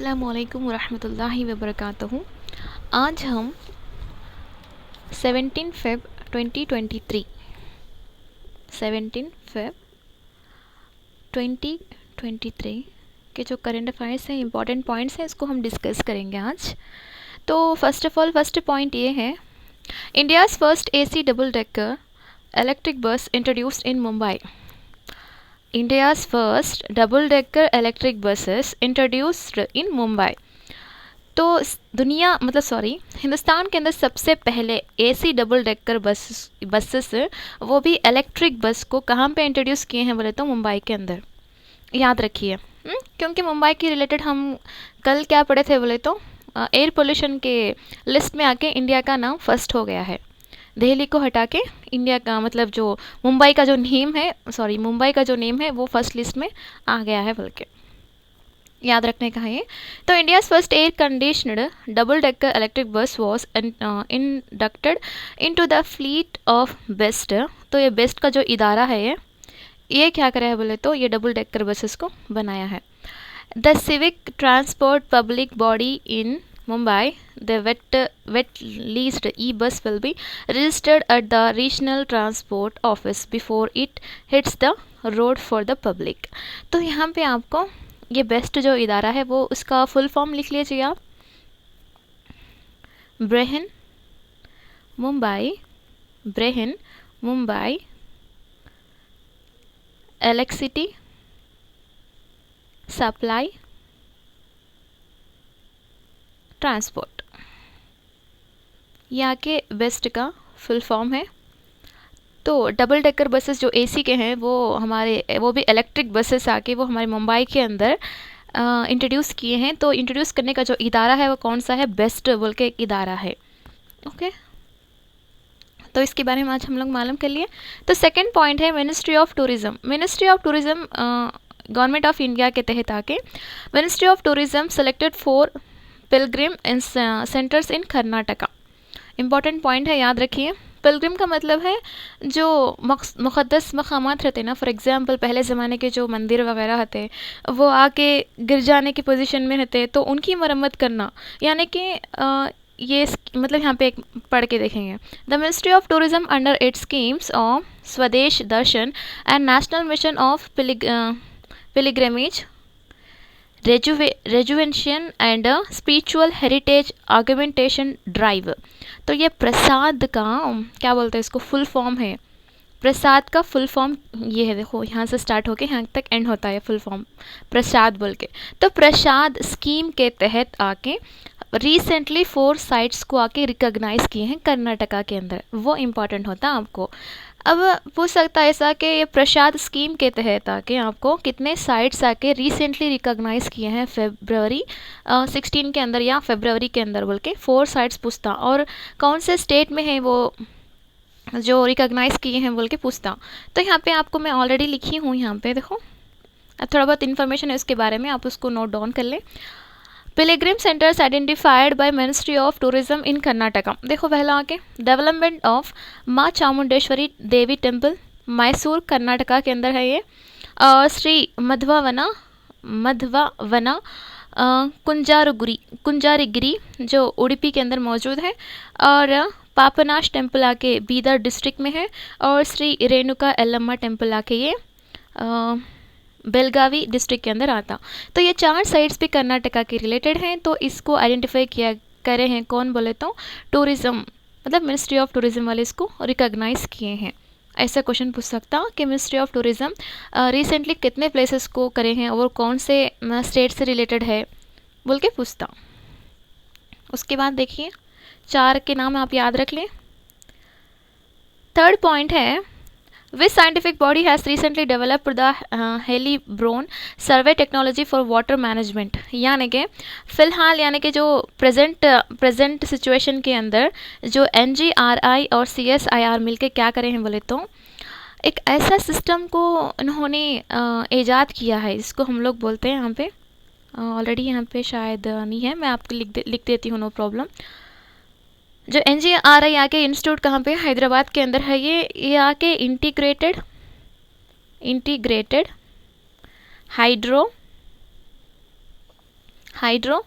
अस्सलामुअलैकुम वरहमतुल्लाहि वबरकातुहू। आज हम 17 फ़ेब 2023 के जो करंट अफेयर्स हैं, इंपॉर्टेंट पॉइंट्स हैं, इसको हम डिस्कस करेंगे आज। तो फर्स्ट पॉइंट ये है, India's first AC double decker electric bus introduced in Mumbai. India's first double decker electric buses introduced in Mumbai. तो हिंदुस्तान के अंदर सबसे पहले एसी डबल डेकर बसेस वो भी इलेक्ट्रिक बस को कहाँ पे इंट्रोड्यूस किए हैं बोले तो मुंबई के अंदर। याद रखिए, क्योंकि मुंबई के रिलेटेड हम कल क्या पढ़े थे बोले तो एयर पोल्यूशन के लिस्ट में आके इंडिया का नाम फर्स्ट हो गया है। दिल्ली को हटा के इंडिया का मतलब जो मुंबई का जो नेम है वो फर्स्ट लिस्ट में आ गया है बोल के याद रखने का है। तो India's first air conditioned double decker electric bus was inducted into the fleet of best. तो ये बेस्ट का जो इदारा है ये क्या करा है बोले तो ये डबल डेकर बसेस को बनाया है। The civic transport public body in Mumbai, the wet leased e-bus will be registered at the regional transport office before it hits the road for the public। तो यहाँ पे आपको ये बेस्ट जो इदारा है वो उसका फुल फॉर्म लिख लीजिए आप। ब्रेहन मुंबई इलेक्ट्रिसिटी सप्लाई ट्रांसपोर्ट, यहाँ के बेस्ट का फुल फॉर्म है। तो डबल डेकर बसेस जो एसी के हैं वो भी इलेक्ट्रिक बसेस आके वो हमारे मुंबई के अंदर इंट्रोड्यूस किए हैं। तो इंट्रोड्यूस करने का जो इदारा है वो कौन सा है, बेस्ट बोल के एक इदारा है। ओके, तो इसके बारे में आज हम लोग मालूम कर लिए। तो सेकंड पॉइंट है ministry of tourism government of India के तहत आके ministry of tourism selected 4 Pilgrim centres in Karnataka. Important point है, याद रखिए। पिलग्रिम का मतलब है जो मुक़द्दस मकामात रहते ना, फॉर एग्जांपल पहले ज़माने के जो मंदिर वगैरह होते वो आके गिर जाने की पोजीशन में रहते तो उनकी मरम्मत करना, यानी कि ये मतलब यहाँ पे एक पढ़ के देखेंगे। The ministry of tourism under its schemes of Swadesh Darshan and national mission of pilgrimage rejuvenation and spiritual heritage argumentation drive. तो ये प्रसाद का क्या बोलते हैं, इसको फुल फॉर्म है। प्रसाद का फुल फॉर्म ये है, देखो यहाँ से स्टार्ट होके यहाँ तक एंड होता है फुल फॉर्म प्रसाद बोल के। तो प्रसाद स्कीम के तहत आके रिसेंटली 4 साइट्स को आके रिकॉग्नाइज किए हैं कर्नाटका के अंदर, वो इम्पॉर्टेंट होता है आपको। अब पूछ सकता है ऐसा कि ये प्रसाद स्कीम के तहत आके आपको कितने साइट्स आके रिसेंटली रिकॉग्नाइज किए हैं फरवरी 16 के अंदर या फरवरी के अंदर बोल के 4 साइट्स पूछता, और कौन से स्टेट में है वो जो रिकॉग्नाइज किए हैं बोल के पूछता। तो यहाँ पे आपको मैं ऑलरेडी लिखी हूँ, यहाँ पे देखो अब थोड़ा बहुत इन्फॉर्मेशन है उसके बारे में, आप उसको नोट डाउन कर लें। Pilgrim centres identified by ministry of tourism in Karnataka. देखो पहला आके डेवलपमेंट ऑफ माँ चामुंडेश्वरी देवी टेम्पल मैसूर कर्नाटका के अंदर है ये, और श्री मध्वावना कुंजारिगिरी जो उडुपी के अंदर मौजूद है, और पापनाश टेम्पल आके बीदर डिस्ट्रिक्ट में है, और श्री रेणुका एल्लम्मा टेम्पल आके ये बेलगावी डिस्ट्रिक्ट के अंदर आता। तो ये 4 साइट्स भी कर्नाटका के रिलेटेड हैं। तो इसको आइडेंटिफाई किया करे हैं कौन बोले तो टूरिज़्म, मतलब मिनिस्ट्री ऑफ टूरिज़्म वाले इसको रिकॉग्नाइज किए हैं। ऐसा क्वेश्चन पूछ सकता कि मिनिस्ट्री ऑफ टूरिज़्म रिसेंटली कितने प्लेसेस को करे हैं और कौन से स्टेट से रिलेटेड है बोल के पूछता। उसके बाद देखिए 4 के नाम आप याद रख लें। थर्ड पॉइंट है, Which scientific body has recently developed the Helibron survey technology for water management? यानी कि फ़िलहाल यानी कि जो प्रेजेंट सिचुएशन के अंदर जो NGRI और CSIR मिलके क्या करे हैं बोले तो एक ऐसा सिस्टम को उन्होंने ईजाद किया है, इसको हम लोग बोलते हैं यहाँ पे ऑलरेडी यहाँ पे शायद नहीं है, मैं आपको लिख देती हूँ, नो प्रॉब्लम। जो NGRI आके इंस्टीट्यूट कहाँ पे हैदराबाद के अंदर है, ये आके integrated hydro,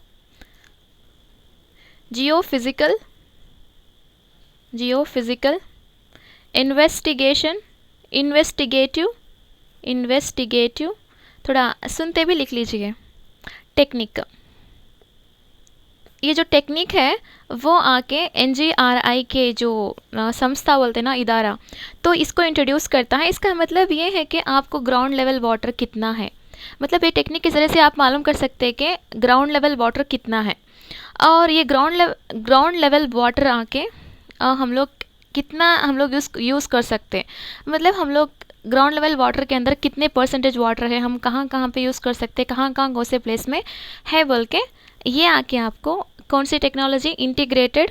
geophysical, investigation, investigative, थोड़ा सुनते भी लिख लीजिए, टेक्निक। ये जो टेक्निक है वो आके NGRI के जो संस्था बोलते हैं ना, इदारा, तो इसको इंट्रोड्यूस करता है। इसका मतलब ये है कि आपको ग्राउंड लेवल वाटर कितना है, मतलब ये टेक्निक की ज़रिए से आप मालूम कर सकते हैं कि ग्राउंड लेवल वाटर कितना है। और ये ग्राउंड लेवल वाटर आके हम लोग कितना यूज़ कर सकते हैं, मतलब हम लोग ग्राउंड लेवल वाटर के अंदर कितने परसेंटेज वाटर है, हम कहाँ कहाँ पे यूज़ कर सकते हैं, कहाँ कहाँ कौन से प्लेस में है बोल के, ये आके आपको कौन सी technology, integrated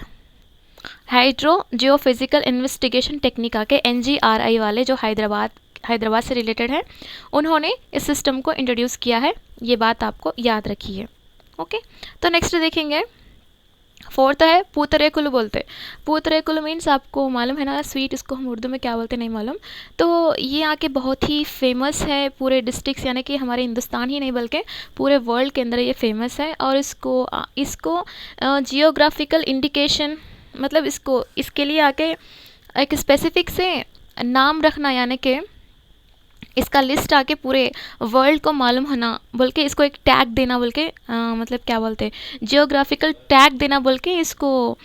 hydro geophysical investigation technique आके NGRI वाले जो हैदराबाद से रिलेटेड है, उन्होंने इस सिस्टम को इंट्रोड्यूस किया है। ये बात आपको याद रखिए। ओके, तो नेक्स्ट देखेंगे, फोर्थ है पूतरेकुल बोलते। पूतरेकुल मीन्स आपको मालूम है ना, स्वीट, इसको हम उर्दू में क्या बोलते नहीं मालूम। तो ये आके बहुत ही फेमस है पूरे डिस्ट्रिक्ट, यानी कि हमारे हिंदुस्तान ही नहीं बल्कि पूरे वर्ल्ड के अंदर ये फेमस है। और इसको जियोग्राफिकल इंडिकेशन, मतलब इसके लिए आके एक स्पेसिफिक से नाम रखना, यानी कि इसका लिस्ट आके पूरे वर्ल्ड को मालूम होना बोल के, इसको एक टैग देना बोल के, मतलब क्या बोलते हैं, जियोग्राफिकल टैग देना बोल के इसको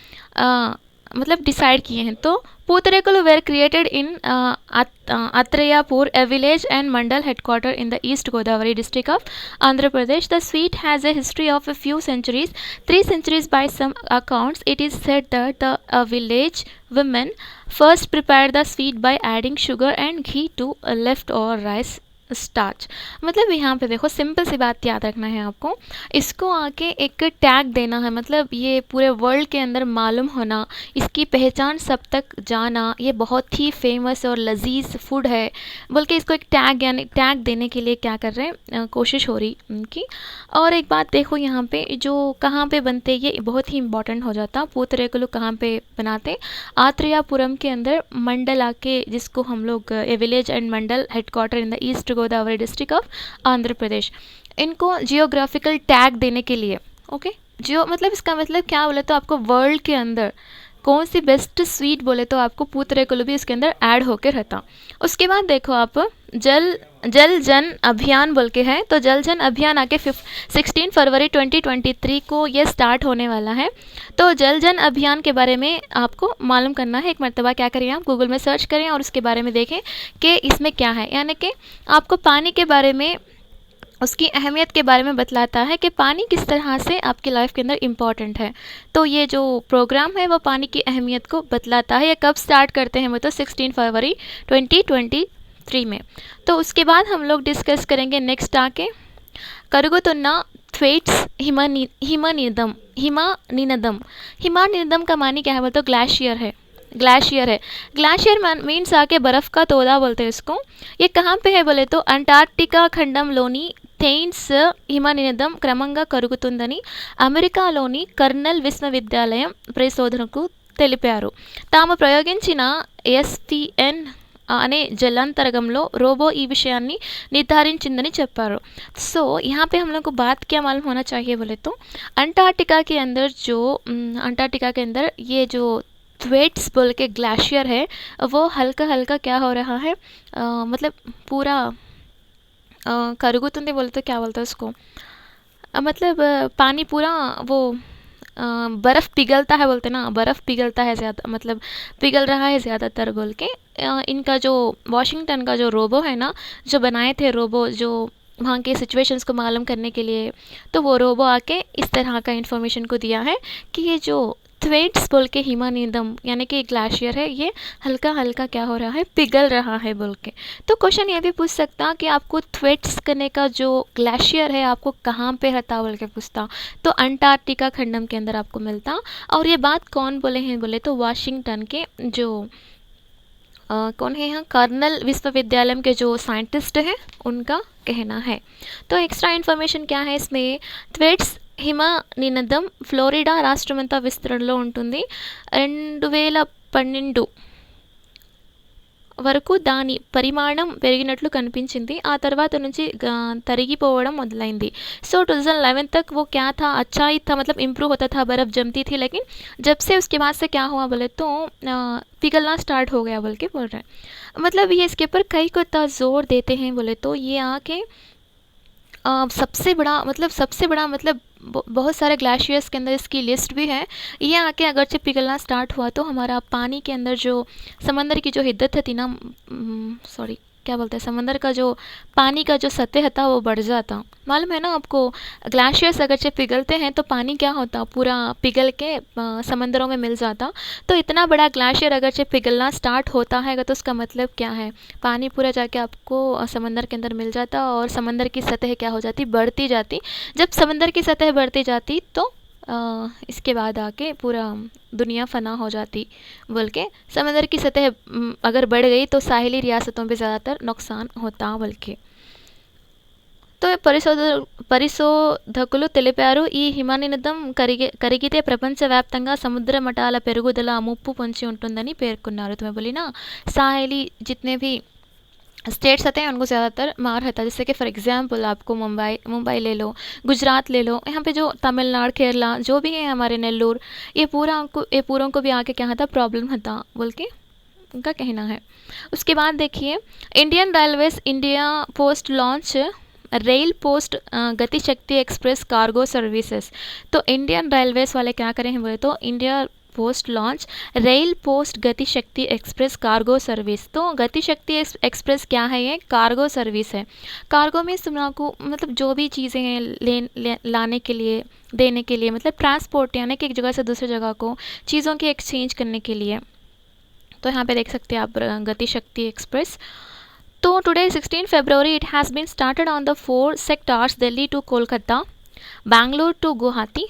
मतलब डिसाइड किए हैं। तो Putharekulu were created in Atreyapuram, a village and mandal headquarter in the East Godavari district of Andhra Pradesh. The sweet has a history of a few centuries, 3 centuries by some accounts. It is said that the village women first prepared the sweet by adding sugar and ghee to a leftover rice starch. मतलब यहाँ पे देखो, simple सी बात याद रखना है आपको, इसको आके एक टैग देना है, मतलब ये पूरे वर्ल्ड के अंदर मालूम होना, इसकी पहचान सब तक जाना, ये बहुत ही फेमस और लजीज फूड है बोल के इसको एक टैग, यानी टैग देने के लिए क्या कर रहे हैं, कोशिश हो रही उनकी। और एक बात देखो यहाँ पे, जो कहाँ पे बनते, ये बहुत ही इंपॉर्टेंट हो जाता। पूतरेकुल कहाँ पे बनाते, आत्रेयापुरम के अंदर, मंडल आके, जिसको हम लोग a village and mandal headquarter in the East Godavari district of Andhra Pradesh, इनको जियोग्राफिकल टैग देने के लिए। ओके, जियो मतलब इसका मतलब क्या बोले तो आपको वर्ल्ड के अंदर कौन सी बेस्ट स्वीट बोले तो आपको पूतरेकुल भी इसके अंदर ऐड होकर रहता। उसके बाद देखो आप जल जन अभियान बोल के है, तो जल जन अभियान आके 16 फरवरी 2023 को ये स्टार्ट होने वाला है। तो जल जन अभियान के बारे में आपको मालूम करना है, एक मरतबा क्या करें, आप गूगल में सर्च करें और उसके बारे में देखें कि इसमें क्या है, यानी कि आपको पानी के बारे में, उसकी अहमियत के बारे में बतलाता है कि पानी किस तरह से आपकी लाइफ के अंदर इम्पॉर्टेंट है। तो ये जो प्रोग्राम है वो पानी की अहमियत को बतलाता है। ये कब स्टार्ट करते हैं, मतलब 16 फरवरी 2023 में। तो उसके बाद हम लोग डिस्कस करेंगे नेक्स्ट आके करुगुतुन्ना थ्वेट्स हिमानिनदम। हिमानिनदम का मानी क्या है बोलते, ग्लेशियर है। ग्लेशियर मीन्स आके बर्फ़ का तोदा बोलते हैं इसको। ये कहाँ पे है बोले तो अंटार्कटिका खंडंलोनी థెయిన్స్ హిమనీనదం క్రమంగా కరుగుతుందని అమెరికాలోని కర్నెల్ విశ్వవిద్యాలయం పరిశోధనకు తెలిపారు. తాము ప్రయోగించిన STN अने जलांतरगमलो रोबो ई विषयाన్ని निर्धारिंచిందని చెప్పారు. सो यहाँ पे हम लोग को बात क्या मालूम होना चाहिए बोले तो अंटार्कटिका के अंदर ये जो थ्वेट्स बोल के ग्लेशियर है वो हल्का हल्का क्या हो रहा है, मतलब पूरा कరుగుतुंदी बोलते क्या बोलते हैं उसको, मतलब पानी पूरा वो बर्फ़ पिघलता है बोलते ना, बर्फ़ पिघलता है ज़्यादा, मतलब पिघल रहा है ज़्यादातर बोल के। इनका जो वाशिंगटन का जो रोबो है ना, जो बनाए थे रोबो, जो वहाँ के सिचुएशंस को मालूम करने के लिए, तो वो रोबो आके इस तरह का इन्फॉर्मेशन को दिया है कि ये जो थ्वेट्स बोल के हिमानिनदम यानी कि ग्लेशियर है, ये हल्का हल्का क्या हो रहा है, पिघल रहा है बोल के। तो क्वेश्चन ये भी पूछ सकता कि आपको थ्वेट्स करने का जो ग्लेशियर है आपको कहाँ पे रहता बोल के पूछता, तो अंटार्कटिका खंडम के अंदर आपको मिलता। और ये बात कौन बोले हैं बोले तो वाशिंगटन के जो कौन है यहाँ, कर्नल विश्वविद्यालय के जो साइंटिस्ट हैं उनका कहना है। तो एक्स्ट्रा इन्फॉर्मेशन क्या है इसमें, थ्वेट्स హిమనీనదం ఫ్లోరిడా రాష్ట్రమంతా విస్తరణలో ఉంటుంది. 2012 వరకు దాని పరిమాణం పెరిగినట్లు కనిపించింది. ఆ తర్వాత నుంచి తరిగిపోవడం మొదలైంది. सो 2011 तक वो क्या था, अच्छा ही था, मतलब इम्प्रूव होता था, बर्फ़ जमती थी, लेकिन जब से उसके बाद से क्या हुआ बोले तो पिघलना स्टार्ट हो गया बोल के बोल रहे हैं। मतलब ये इसके ऊपर कई को इतना ज़ोर देते हैं बोले तो ये आके सबसे बड़ा मतलब बहुत सारे ग्लेशियर्स के अंदर इसकी लिस्ट भी है। ये आके अगरचे पिघलना स्टार्ट हुआ तो हमारा पानी के अंदर जो समंदर की जो हिद्दत थी ना, सॉरी क्या बोलते हैं, समंदर का जो पानी का जो सतह था वो बढ़ जाता। मालूम है ना आपको, ग्लेशियर्स अगरचे पिघलते हैं तो पानी क्या होता, पूरा पिघल के समंदरों में मिल जाता। तो इतना बड़ा ग्लेशियर अगरचे पिघलना स्टार्ट होता है तो उसका मतलब क्या है, पानी पूरा जाके आपको समंदर के अंदर मिल जाता और समंदर की सतह क्या हो जाती, बढ़ती जाती। जब समंदर की सतह बढ़ती जाती तो इसके बाद आके पूरा दुनिया फ़ना हो जाती बोल के, समंदर की सतह अगर बढ़ गई तो साहिली रियासतों पे ज़्यादातर नुकसान होता बोल के। तो పరిశోధకులు తెలిపారు ఈ హిమనీనదం కరిగితే ప్రపంచవ్యాప్తంగా సముద్ర మట్టాల పెరుగుదల ముప్పు పొంచి ఉంటుందని పేర్కొన్నారు। तुम्हें बोली ना, साहिली जितने भी स्टेट्स आते हैं उनको ज़्यादातर मार रहता है। जैसे कि फॉर एग्जांपल आपको मुंबई ले लो, गुजरात ले लो, यहाँ पे जो तमिलनाडु, केरला जो भी है, हमारे नेल्लोर, ये पूरों को भी आके क्या था, प्रॉब्लम होता बोल के उनका कहना है। उसके बाद देखिए, Indian railways India post launch rail post गति शक्ति एक्सप्रेस कार्गो सर्विसेज। तो इंडियन रेलवेज वाले क्या करें बोले तो India post launch rail post गति शक्ति एक्सप्रेस कार्गो सर्विस। तो गति शक्ति एक्सप्रेस क्या है, ये कार्गो सर्विस है। कार्गो में को मतलब जो भी चीज़ें हैं लाने के लिए, देने के लिए, मतलब ट्रांसपोर्ट, यानी कि एक जगह से दूसरी जगह को चीज़ों के एक्सचेंज करने के लिए। तो यहाँ पे देख सकते हैं आप गति शक्ति एक्सप्रेस। तो today 16 February it has been started on the 4 sectors Delhi to Kolkata, Bangalore to Guwahati,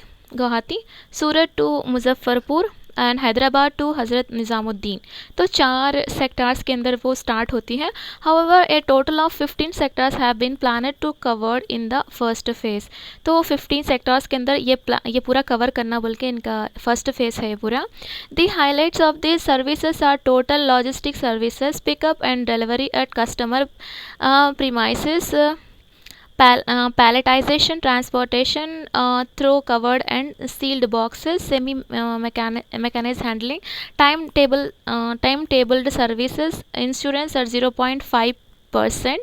Surat to Muzaffarpur and Hyderabad to Hazrat Nizamuddin. तो 4 सेक्टर्स के अंदर वो स्टार्ट होती है। However a total of 15 sectors have been planned to covered in the first phase. तो 15 sectors के अंदर ये पूरा कवर करना बोल के इनका फर्स्ट फेज़ है ये पूरा। The highlights of this services are total logistic services, pickup and delivery at customer premises, palletization, transportation through covered and sealed boxes, mechanized handling, timetabled services, insurance at 0.5%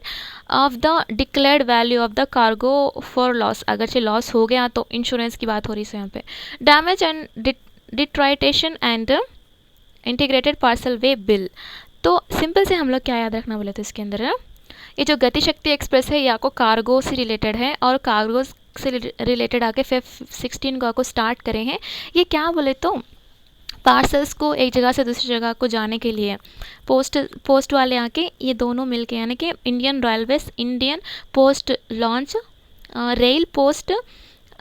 of the declared value of the cargo for loss। अगरचे loss हो गया तो insurance की बात हो रही है यहाँ पे। Damage and deterioration and integrated parcel way bill. तो सिंपल से हम लोग क्या याद रखना बोले तो इसके अंदर ये जो गति शक्ति एक्सप्रेस है ये आपको कार्गो से रिलेटेड है, और कार्गो से रिलेटेड आके 16 को आपको स्टार्ट करे हैं। ये क्या बोले तो पार्सल्स को एक जगह से दूसरी जगह को जाने के लिए पोस्ट वाले आके ये दोनों मिलके, यानी कि Indian railways Indian post launch rail post,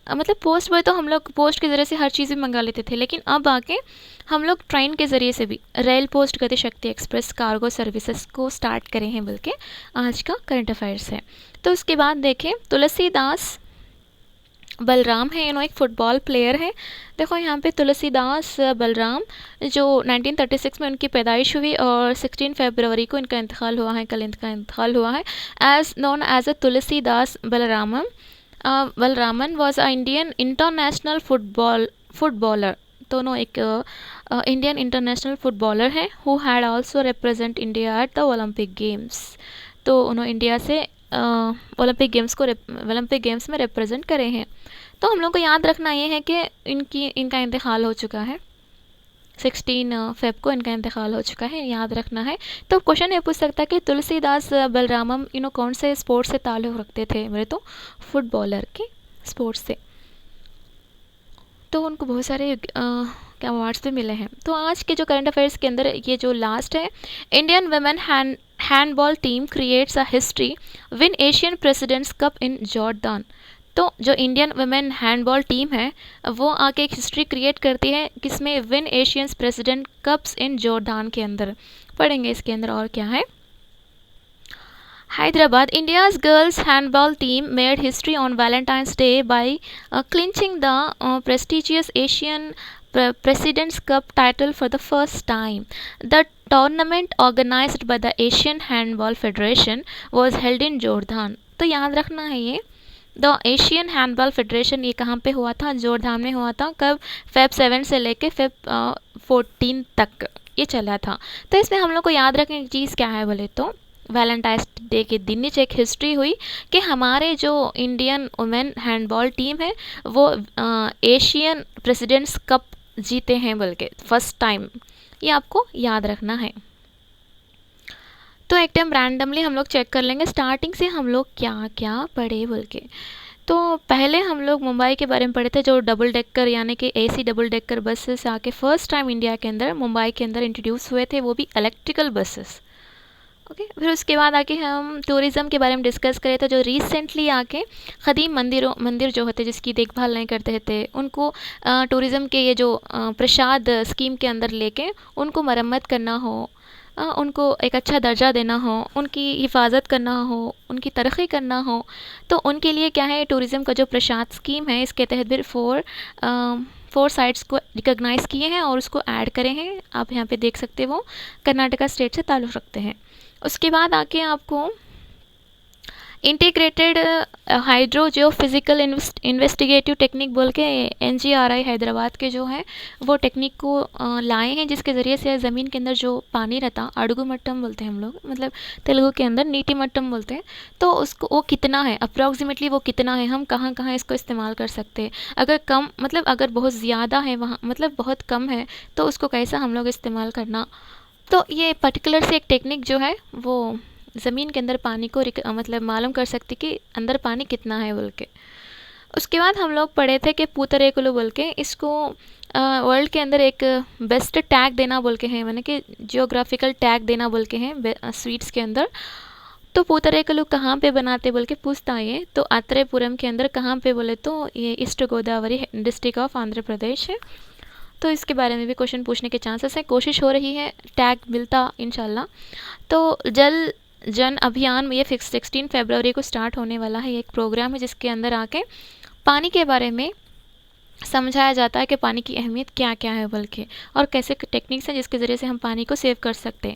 मतलब पोस्ट बोले तो हम लोग पोस्ट के ज़रिए से हर चीज़ भी मंगा लेते थे, लेकिन अब आके हम लोग ट्रेन के ज़रिए से भी रेल पोस्ट गति शक्ति एक्सप्रेस कार्गो सर्विसेज को स्टार्ट करें हैं बल्कि आज का करंट अफेयर्स है। तो उसके बाद देखें, तुलसीदास बलराम है, एक फ़ुटबॉल प्लेयर है। देखो यहाँ पे तुलसीदास बलराम जो 1936 में उनकी पैदाइश हुई और 16 फरवरी को इनका इंतकाल हुआ है, कल इनका इंतकाल हुआ है। As known as a Tulsidas Balaraman was a Indian international footballer. दोनों एक इंडियन इंटरनेशनल फुटबॉलर है who had also represent India at the Olympic games. तो उन्होंने इंडिया से ओलंपिक गेम्स में रिप्रेजेंट करे हैं। तो हम लोग को याद रखना ये है कि इनका इंतकाल हो चुका है, 16 फेब को इनका इंतकाल हो चुका है, याद रखना है। तो क्वेश्चन ये पूछ सकता है कि तुलसीदास बलरामम कौन से स्पोर्ट्स से ताल्लुक़ रखते थे, मेरे तो फुटबॉलर के स्पोर्ट्स से। तो उनको बहुत सारे क्या अवार्ड्स भी मिले हैं। तो आज के जो करंट अफेयर्स के अंदर ये जो लास्ट है, Indian women handball team creates a history win Asian presidents cup in Jordan. तो जो इंडियन वुमेन हैंडबॉल टीम है वो आके एक हिस्ट्री क्रिएट करती है, किसमें, विन एशियंस प्रेसिडेंट कप्स इन जॉर्डन के अंदर। पढ़ेंगे इसके अंदर और क्या है। Hyderabad, India's girls handball team made history on Valentine's Day by clinching the prestigious Asian President's Cup title for the first time. The tournament organized by the Asian Handball Federation was held in Jordan. तो याद रखना है ये the Asian handball federation, ये कहाँ पे हुआ था? जोरधाम में हुआ था। कब? फेब 7 से लेके फेब 14 तक ये चला था। तो इसमें हम लोग को याद रखने की चीज़ क्या है बोले तो वैलेंटाइंस डे के दिन नीचे एक हिस्ट्री हुई कि हमारे जो इंडियन वुमेन हैंडबॉल टीम है वो एशियन प्रेसिडेंट्स कप जीते हैं बोल के फर्स्ट टाइम, ये आपको याद रखना है। तो एक टाइम रैंडमली हम लोग चेक कर लेंगे स्टार्टिंग से हम लोग क्या क्या पढ़े बोल के। तो पहले हम लोग मुंबई के बारे में पढ़े थे, जो डबल डेकर यानी कि एसी डबल डेकर बसेस आके फर्स्ट टाइम इंडिया के अंदर मुंबई के अंदर इंट्रोड्यूस हुए थे, वो भी इलेक्ट्रिकल बसेस। ओके फिर उसके बाद आके हम टूरिज़्म के बारे में डिस्कस करें तो जो रिसेंटली आके ख़दीम मंदिर जो होते जिसकी देखभाल नहीं करते थे उनको टूरिज़्म के ये जो प्रसाद स्कीम के अंदर लेके उनको मरम्मत करना हो, उनको एक अच्छा दर्जा देना हो, उनकी हिफाजत करना हो, उनकी तरक्की करना हो, तो उनके लिए क्या है टूरिज़्म का जो प्रसाद स्कीम है इसके तहत भी फोर साइट्स को रिकॉग्नाइज़ किए हैं और उसको ऐड करे हैं। आप यहाँ पे देख सकते हो कर्नाटका स्टेट से ताल्लुक़ रखते हैं। उसके बाद आके आपको इंटीग्रेटेड हाइड्रो जियो फिज़िकल इन्वेस्टिगेटिव टेक्निक बोल के NGRI हैदराबाद के जो है वो टेक्निक को लाए हैं, जिसके ज़रिए से ज़मीन के अंदर जो पानी रहता अड़गु मट्टम बोलते हैं हम लोग, मतलब तेलुगु के अंदर नीटी मट्टम बोलते हैं, तो उसको वो कितना है अप्रॉक्सीमेटली वो कितना है, हम कहाँ कहाँ इसको इस्तेमाल कर सकते हैं। अगर कम मतलब अगर बहुत ज़्यादा है वहाँ मतलब बहुत कम है तो उसको कैसा हम लोग इस्तेमाल करना। तो ये पर्टिकुलर से एक टेक्निक जो है वो ज़मीन के अंदर पानी को मतलब मालूम कर सकती कि अंदर पानी कितना है बोल के। उसके बाद हम लोग पढ़े थे कि पूतरेकुलु बोल के, इसको वर्ल्ड के अंदर एक बेस्ट टैग देना बोल के हैं, मैंने कि जियोग्राफिकल टैग देना बोल के हैं स्वीट्स के अंदर। तो पूतरेकुलु कहाँ पे बनाते बोल के पूछता है, तो आत्रेयपुरम के अंदर कहाँ पे बोले तो ये East Godavari district of Andhra Pradesh है। तो इसके बारे में भी क्वेश्चन पूछने के चांसेस हैं, कोशिश हो रही है टैग मिलता इंशाल्लाह। तो जल जन अभियान ये 16 फरवरी को स्टार्ट होने वाला है, ये एक प्रोग्राम है जिसके अंदर आके पानी के बारे में समझाया जाता है कि पानी की अहमियत क्या क्या है बल्कि और कैसे टेक्निक्स हैं जिसके ज़रिए से हम पानी को सेव कर सकते हैं।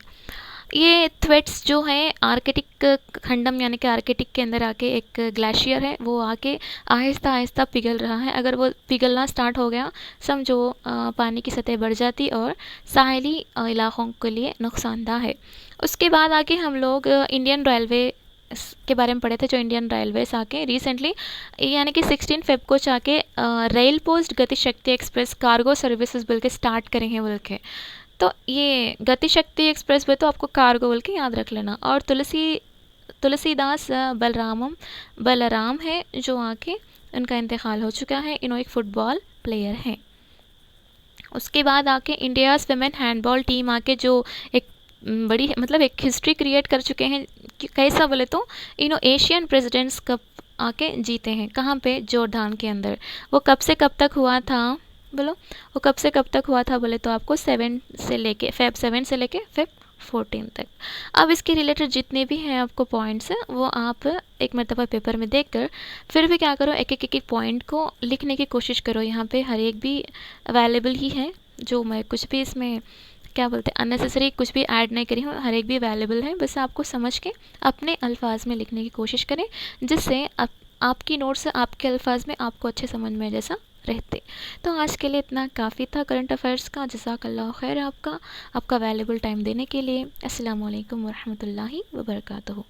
ये थ्वेट्स जो है आर्कटिक खंडम यानी कि आर्कटिक के अंदर आके एक ग्लेशियर है, वो आके आहिस्ता आहिस्ता पिघल रहा है। अगर वो पिघलना स्टार्ट हो गया समझो पानी की सतह बढ़ जाती और साहली इलाकों के लिए नुकसानदा है। उसके बाद आके हम लोग इंडियन रेलवे के बारे में पढ़े थे, जो इंडियन रेलवेज आके रिसेंटली यानी कि 16 फेब को जाके रेल पोस्ट गति शक्ति एक्सप्रेस कार्गो सर्विसेज बोल के स्टार्ट करेंगे बोल के। तो ये गति शक्ति एक्सप्रेस वे तो आपको कार्गो बोल के याद रख लेना। और तुलसीदास बलराम है जो आके उनका इंतकाल हो चुका है, इन्हों एक फ़ुटबॉल प्लेयर हैं। उसके बाद आके इंडियाज़ वुमेन हैंडबॉल टीम आके जो एक बड़ी मतलब एक हिस्ट्री क्रिएट कर चुके हैं, कैसा बोले तो इन्हों एशियन प्रेसिडेंट्स कप आके जीते हैं। कहाँ पे? जोरदान के अंदर। वो कब से कब तक हुआ था बोलो, वो कब से कब तक हुआ था बोले तो आपको फेब 7 से लेके फेब 14 तक। अब इसके रिलेटेड जितने भी हैं आपको पॉइंट्स हैं वो आप एक मरतबा पेपर में देखकर फिर भी क्या करो एक एक पॉइंट को लिखने की कोशिश करो। यहाँ पे हर एक भी अवेलेबल ही है, जो मैं कुछ भी इसमें क्या बोलते हैं अननेसेसरी कुछ भी ऐड नहीं करी हूँ, हर एक भी अवेलेबल है। बस आपको समझ के अपने अल्फाज में लिखने की कोशिश करें जिससे आपकी नोट्स आपके अल्फाज में आपको अच्छे समझ में जैसा रहते। तो आज के लिए इतना काफ़ी था करंट अफेयर्स का। जज़ाकल्लाह खैर आपका वैल्यूबल टाइम देने के लिए। अस्सलामु अलैकुम वरहमतुल्लाहि वबरकातुहू।